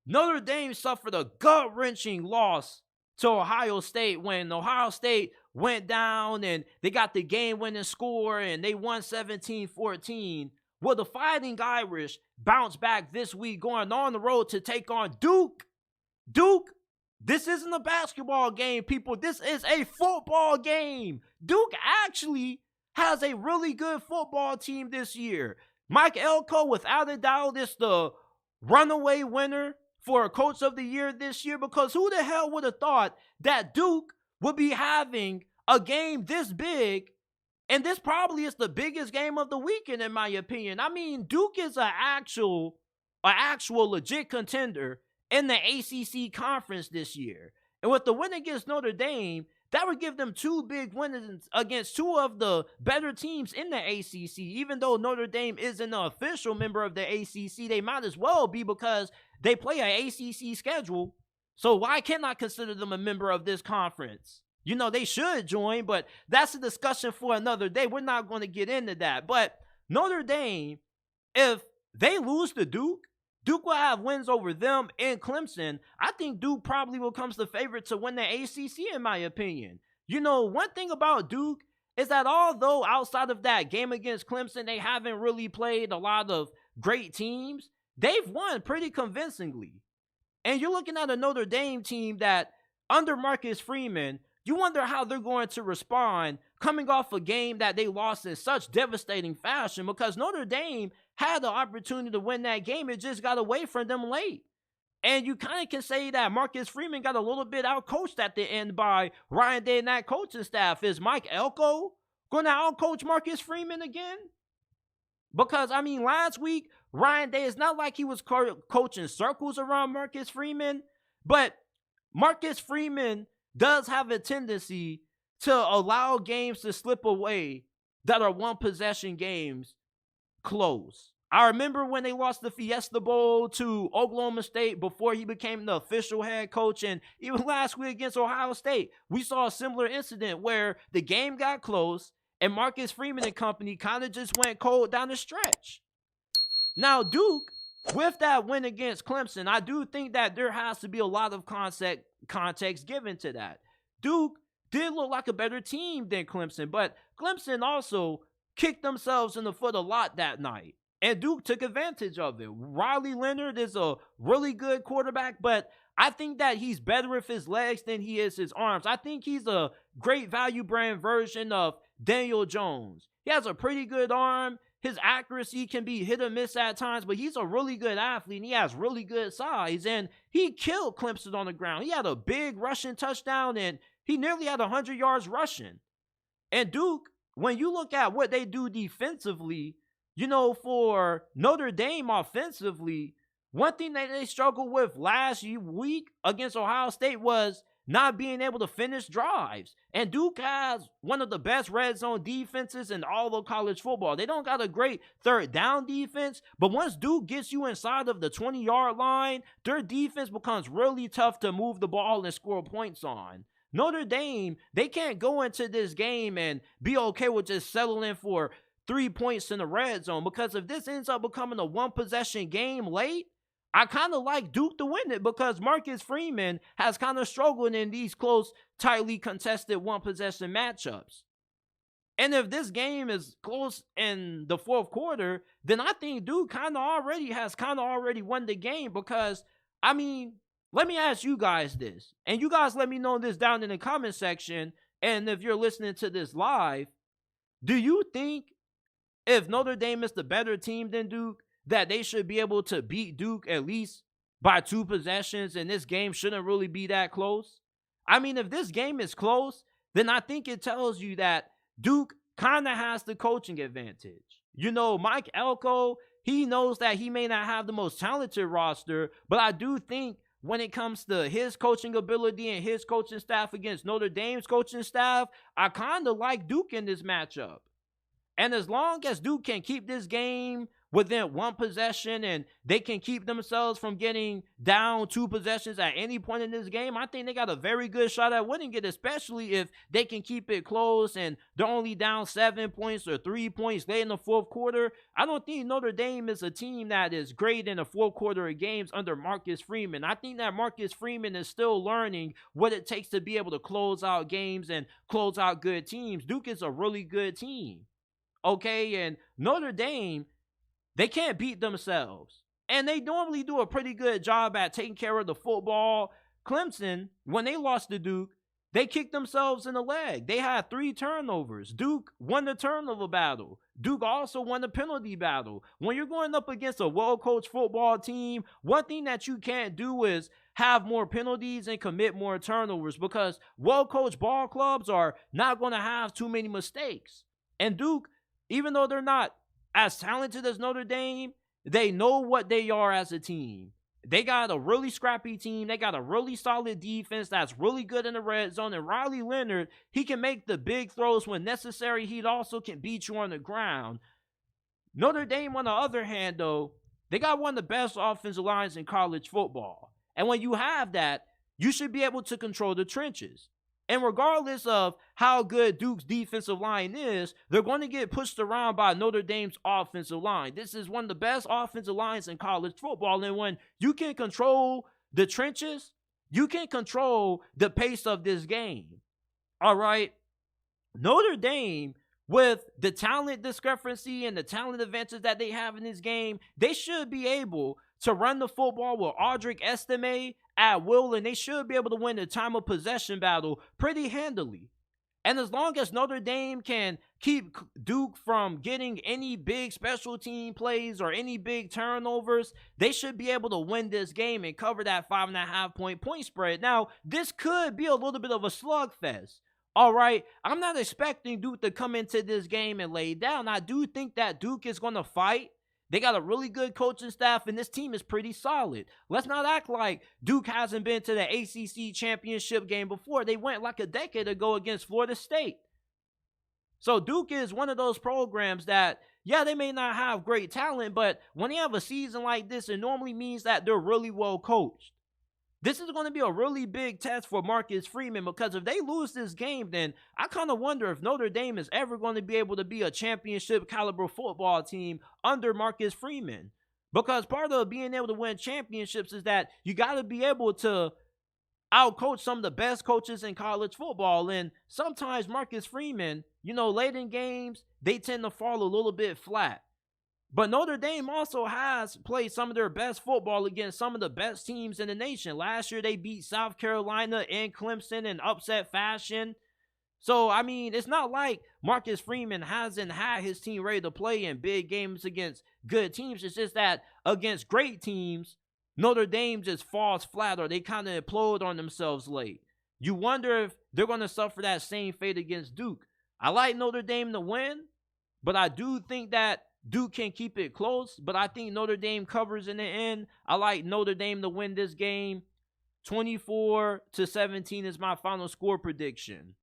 Notre Dame suffered a gut-wrenching loss to Ohio State when Ohio State went down and they got the game-winning score and they won 17-14. Well, the Fighting Irish bounced back this week going on the road to take on Duke. Duke, this isn't a basketball game, people. This is a football game. Duke actually has a really good football team this year. Mike Elko, without a doubt, is the runaway winner for Coach of the Year this year, because who the hell would have thought that Duke would be having a game this big, and this probably is the biggest game of the weekend in my opinion. I mean, Duke is an actual legit contender in the ACC conference this year. And with the win against Notre Dame, that would give them two big wins against two of the better teams in the ACC. Even though Notre Dame isn't an official member of the ACC, they might as well be because they play an ACC schedule. So why can't I consider them a member of this conference? You know, they should join, but that's a discussion for another day. We're not going to get into that. But Notre Dame, if they lose to Duke, Duke will have wins over them and Clemson. I think Duke probably becomes the favorite to win the ACC, in my opinion. You know, one thing about Duke is that although outside of that game against Clemson, they haven't really played a lot of great teams, they've won pretty convincingly. And you're looking at a Notre Dame team that, under Marcus Freeman, you wonder how they're going to respond coming off a game that they lost in such devastating fashion, because Notre Dame had the opportunity to win that game. It just got away from them late. And you kind of can say that Marcus Freeman got a little bit outcoached at the end by Ryan Day and that coaching staff. Is Mike Elko going to outcoach Marcus Freeman again? Because, I mean, last week, Ryan Day, it's not like he was coaching circles around Marcus Freeman, but Marcus Freeman does have a tendency to allow games to slip away that are one-possession games close. I remember when they lost the Fiesta Bowl to Oklahoma State before he became the official head coach, and even last week against Ohio State, we saw a similar incident where the game got close and Marcus Freeman and company kind of just went cold down the stretch. Now, Duke, with that win against Clemson, I do think that there has to be a lot of context given to that. Duke did look like a better team than Clemson, but Clemson also kicked themselves in the foot a lot that night, and Duke took advantage of it. Riley Leonard is a really good quarterback, but I think that he's better with his legs than he is his arms. I think he's a great value brand version of Daniel Jones. He has a pretty good arm. His accuracy can be hit or miss at times, but he's a really good athlete, and he has really good size, and he killed Clemson on the ground. He had a big rushing touchdown, and he nearly had 100 yards rushing. And Duke, when you look at what they do defensively, you know, for Notre Dame offensively, one thing that they struggled with last week against Ohio State was not being able to finish drives. And Duke has one of the best red zone defenses in all of college football. They don't got a great third down defense, but once Duke gets you inside of the 20-yard line, their defense becomes really tough to move the ball and score points on. Notre Dame, they can't go into this game and be okay with just settling for 3 points in the red zone, because if this ends up becoming a one-possession game late, I kind of like Duke to win it, because Marcus Freeman has kind of struggled in these close, tightly contested one-possession matchups. And if this game is close in the fourth quarter, then I think Duke kind of already won the game, because, I mean, let me ask you guys this, and you guys let me know this down in the comment section, and if you're listening to this live, do you think if Notre Dame is the better team than Duke, that they should be able to beat Duke at least by 2 possessions, and this game shouldn't really be that close? I mean, if this game is close, then I think it tells you that Duke kind of has the coaching advantage. You know, Mike Elko, he knows that he may not have the most talented roster, but I do think when it comes to his coaching ability and his coaching staff against Notre Dame's coaching staff, I kind of like Duke in this matchup. And as long as Duke can keep this game within one possession and they can keep themselves from getting down 2 possessions at any point in this game, I think they got a very good shot at winning it, especially if they can keep it close and they're only down 7 points or 3 points late in the fourth quarter. I don't think Notre Dame is a team that is great in the fourth quarter of games under Marcus Freeman. I think that Marcus Freeman is still learning what it takes to be able to close out games and close out good teams. Duke is a really good team. Okay, and Notre Dame, they can't beat themselves. And they normally do a pretty good job at taking care of the football. Clemson, when they lost to Duke, they kicked themselves in the leg. They had 3 turnovers. Duke won the turnover battle. Duke also won the penalty battle. When you're going up against a well-coached football team, one thing that you can't do is have more penalties and commit more turnovers, because well-coached ball clubs are not going to have too many mistakes. And Duke, even though they're not as talented as Notre Dame, they know what they are as a team. They got a really scrappy team. They got a really solid defense that's really good in the red zone. And Riley Leonard, he can make the big throws when necessary. He also can beat you on the ground. Notre Dame, on the other hand, though, they got one of the best offensive lines in college football. And when you have that, you should be able to control the trenches. And regardless of how good Duke's defensive line is, they're going to get pushed around by Notre Dame's offensive line. This is one of the best offensive lines in college football. And when you can control the trenches, you can control the pace of this game. All right? Notre Dame, with the talent discrepancy and the talent advantage that they have in this game, they should be able to run the football with Audric Estime at will, and they should be able to win the time of possession battle pretty handily. And as long as Notre Dame can keep Duke from getting any big special team plays or any big turnovers, they should be able to win this game and cover that 5.5 point spread. Now, this could be a little bit of a slugfest. All right, I'm not expecting Duke to come into this game and lay down. I do think that Duke is going to fight. They got a really good coaching staff, and this team is pretty solid. Let's not act like Duke hasn't been to the ACC championship game before. They went like a decade ago against Florida State. So Duke is one of those programs that, yeah, they may not have great talent, but when they have a season like this, it normally means that they're really well coached. This is going to be a really big test for Marcus Freeman, because if they lose this game, then I kind of wonder if Notre Dame is ever going to be able to be a championship caliber football team under Marcus Freeman. Because part of being able to win championships is that you got to be able to outcoach some of the best coaches in college football. And sometimes Marcus Freeman, late in games, they tend to fall a little bit flat. But Notre Dame also has played some of their best football against some of the best teams in the nation. Last year, they beat South Carolina and Clemson in upset fashion. So, I mean, it's not like Marcus Freeman hasn't had his team ready to play in big games against good teams. It's just that against great teams, Notre Dame just falls flat, or they kind of implode on themselves late. You wonder if they're going to suffer that same fate against Duke. I like Notre Dame to win, but I do think that Duke can keep it close, but I think Notre Dame covers in the end. I like Notre Dame to win this game. 24-17 is my final score prediction.